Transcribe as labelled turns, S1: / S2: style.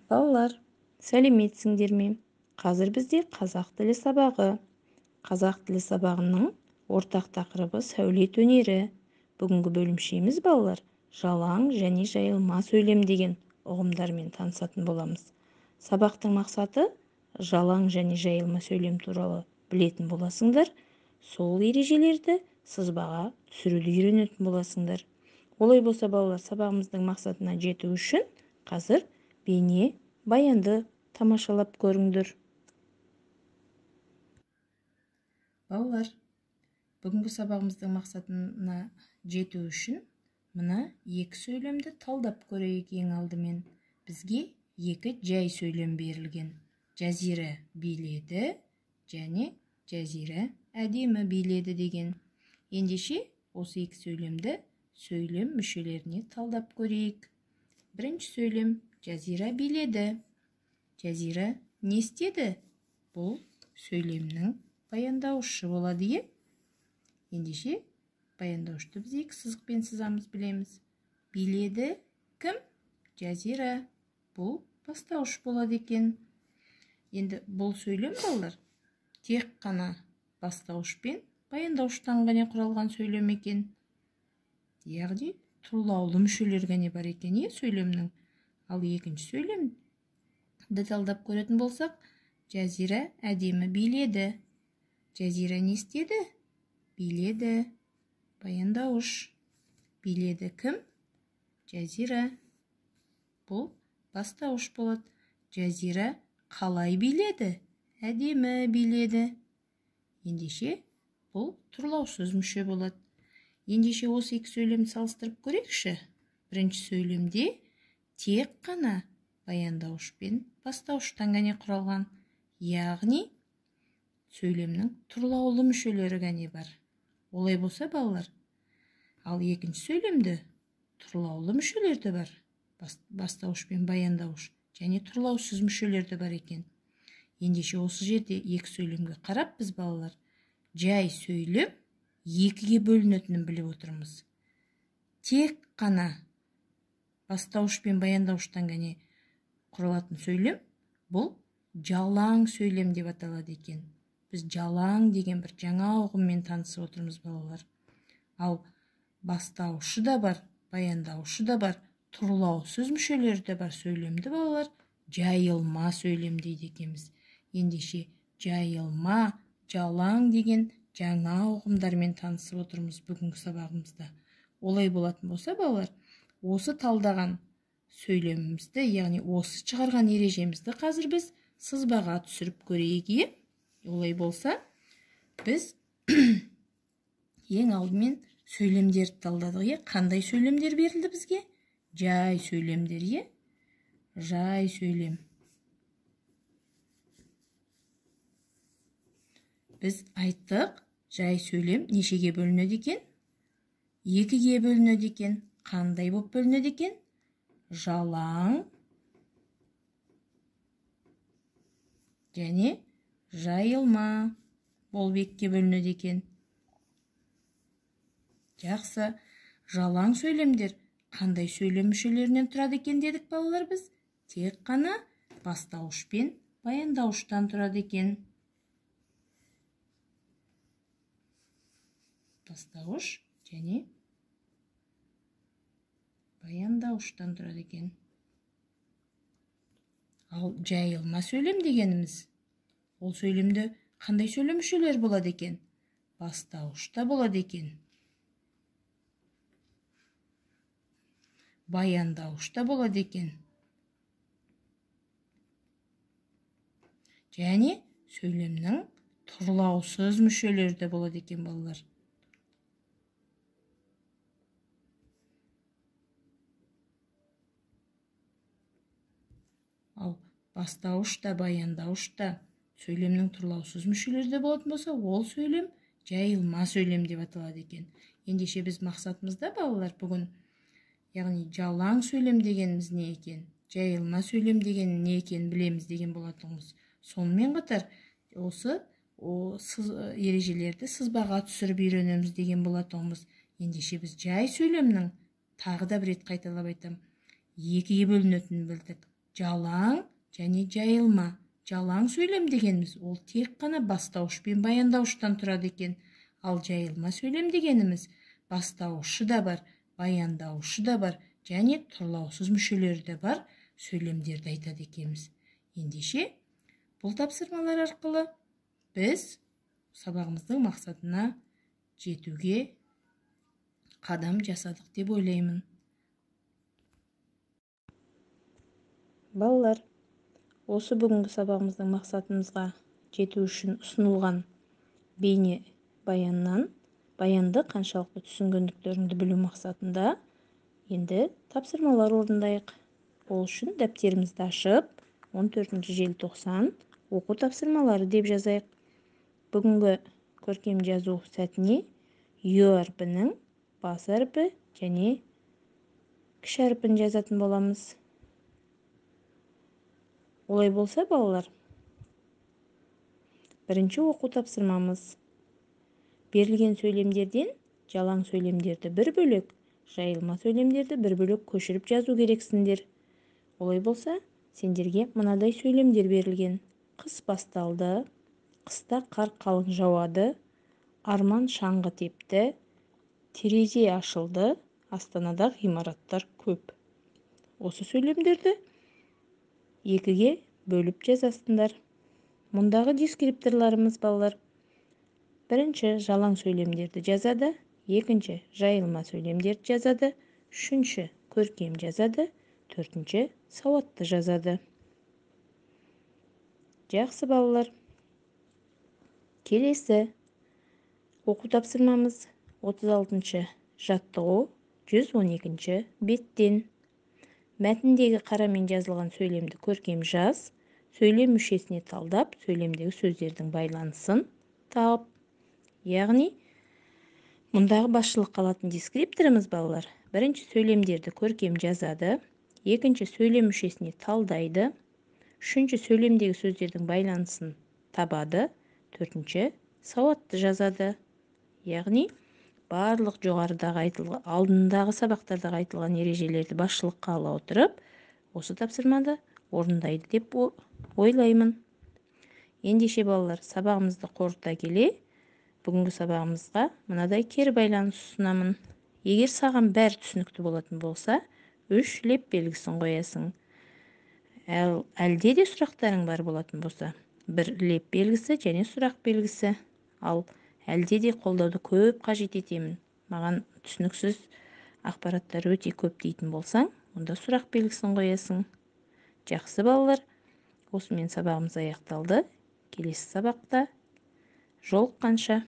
S1: Балалар, сәлеметсіңдер ме? Қазір бізде қазақ тілі сабағы. Қазақ тілі сабағының ортақ тақырыбы сәулет өнері. Бүгінгі бөлімшеміз балалар жалаң және жайылма сөйлем деген ұғымдармен танысатын боламыз. Сабақтың мақсаты жалаң және жайылма сөйлем туралы білетін боласыңдар. Сол ережелерді сызбаға түсіруді үйренетін боласыңдар. Олай болса балалар, сабағымыздың мақсатына жету үшін қазір бейне баянды тамашалап көріңдер. Балалар, бүгінгі сабағымыздың мақсатына жету үшін мына екі сөйлемді талдап көрейік. Ең алдымен бізге екі жай сөйлем берілген. Жазира биледі және Жазира әдемі биледі деген. Ендеше осы екі сөйлемді сөйлем мүшелеріне талдап көрейік. Бірінші сөйлем Жазира биледі. Жазира не істеді? Бұл сөйлемнің баяндаушы болады. Ендеше баяндаушты біз екі сызықпен сызамыз, білеміз. Биледі кім? Жазира. Бұл бастауыш болады екен. Енді бұл сөйлем балалар тек қана бастауышпен баяндауыштан ғана құралған сөйлем екен. Яғни тұрлаулы мүшелер ғана бар екен сөйлемнің. Ал екінші сөйлемді талдап көретін болсақ, Жазира әдемі биледі. Жазира не істеді? Биледі. Баяндауыш. Биледі кім? Жазира. Бұл бастауыш болады. Жазира қалай биледі? Әдемі биледі. Ендеше бұл тұрлаусыз мүше болады. Ендеше осы екі сөйлемді салыстырып көрейікші. Бірінші сөйлемде тек қана баяндауыш пен бастауыштан ғана құралған. Яғни сөйлемнің тұрлаулы мүшелері ғана бар. Олай болса балалар, ал екінші сөйлемде тұрлаулы мүшелер де бар. Бастауыш пен баяндауыш және тұрлаусыз мүшелер де бар екен. Ендеше осы жерде екі сөйлемге қарап біз балалар жай сөйлем екіге бөлінетінін біліп отырмыз. Тек қана бастауыш пен баяндауыштан ғана құралатын сөйлем бұл жалаң сөйлем деп аталады екен. Біз жалаң деген бір жаңа ұғыммен танысып отырмыз балалар. Ал бастауышы да бар, баяндауышы да бар, тұрлаусыз мүшелері де бар сөйлемді балалар жайылма сөйлем дейді екенбіз. Ендеше жайылма, жалаң деген жаңа ұғымдармен танысып отырмыз бүгінгі сабағымызда. Олай болатын болса балалар, осы талдаған сөйлемімізді, яғни осы шығарған ережемізді қазір біз сызбаға түсіріп көрейік. Олай болса, біз ең алдымен сөйлемдерді талдадық. Қандай сөйлемдер берілді бізге? Жай сөйлемдер. Жай сөйлем. Біз айттық, жай сөйлем нешеге бөлінеді екен? Екіге бөлінеді екен. Қандай болып бөлінеді екен? Жалаң және жайылма болып екіге бөлінеді екен. Жақсы, жалаң сөйлемдер қандай сөйлем мүшелерінен тұрады екен дедік балалар біз? Тек қана бастауыш пен баяндауыштан тұрады екен. Бастауыш және баяндауыштан тұрады екен. Ал жайылма сөйлем дегеніміз, ол сөйлемде қандай сөйлем мүшелері болады екен? Бастауышта болады екен. Баяндауышта болады екен. Және сөйлемнің тұрлаусыз мүшелері де болады екен балалар. Ал бастауышта, баяндауышта сөйлемнің тұрлаусыз мүшелері де болатын болса, ол сөйлем жайылма сөйлем деп аталады екен. Ендеше біз мақсатымызда балалар бүгін, яғни жалаң сөйлем дегеніміз не екен, жайылма сөйлем деген не екен білеміз деген болатынбыз. Сонымен қатар осы ережелерді сызбаға түсіріп үйренеміз деген болатынбыз. Ендеше біз жай сөйлемнің, тағы да бір рет қайталап айтам, екіге бөлінетінін білдік. жалаң және жайылма. Жалаң сөйлем дегеніміз ол тек қана бастауыш пен баяндауыштан тұрады екен. Ал жайылма сөйлем дегеніміз бастауышы да бар, баяндауышы да бар және тұрлаусыз мүшелері де бар сөйлемдерді айтады екенбіз. Ендеше, бұл тапсырмалар арқылы біз сабағымыздың мақсатына жетуге қадам жасадық деп ойлаймын. Балалар, осы бүгінгі сабағымыздың мақсатымызға жету үшін ұсынылған бейне баянды қаншалықты түсінгендіктеріңді білу мақсатында енді тапсырмалар орындайық. Ол үшін дәптерімізді ашып, 14 желтоқсан оқу тапсырмалары деп жазайық. Бүгінгі көркем жазу сәтіне ю әрпінің бас әрпі және кіші әрпін жазатын боламыз. Олай болса, балалар, бірінші оқу тапсырмамыз. Берілген сөйлемдерден жалаң сөйлемдерді бір бөлек, жайылма сөйлемдерді бір бөлек көшіріп жазу керексіңдер. Олай болса, сендерге мынадай сөйлемдер берілген. Қыс басталды, қыста қар қалың жауады, арман шаңғы тепті, терезе ашылды, Астанада ғимараттар көп. Осы сөйлемдерді екіге бөліп жазасыңдар. Мұндағы дескрипторларымыз, балалар, бірінші жалаң сөйлемдерді жазады, екінші жайылма сөйлемдерді жазады, үшінші көркем жазады, төртінші сауатты жазады. Жақсы, балалар. Келесі оқу тапсырмамыз 36-шы жаттығу 112-ші беттен. Мәтіндегі қарамен жазылған сөйлемді көркем жаз, сөйлем мүшесіне талдап, сөйлемдегі сөздердің байланысын тауып. Яғни, мұндағы басшылыққа алатын дескрипторымыз, балалар, бірінші сөйлемдерді көркем жазады, екінші сөйлем мүшесіне талдайды, үшінші сөйлемдегі сөздердің байланысын табады, төртінші сауатты жазады. Яғни, барлық жоғарыдағы алдындағы сабақтардағы айтылған ережелерді басшылыққа ала отырып, осы тапсырмады орындайды деп ойлаймын. Ендеше, балалар, сабағымызды қорыта келе, бүгінгі сабағымызға мынадай кері байланыс ұсынамын. Егер саған бәрі түсінікті болатын болса, 3 леп белгісін қоясың. Әлде де сұрақтарың бар болатын болса, 1 леп белгісі және сұрақ белгісі. Ал әлде де қолдауды көп қажет етемін, маған түсініксіз ақпараттар өте көп дейтін болсаң, онда сұрақ белгісін қоясың. Жақсы, балалар, осымен сабағымыз аяқталды. Келесі сабақта жолыққанша.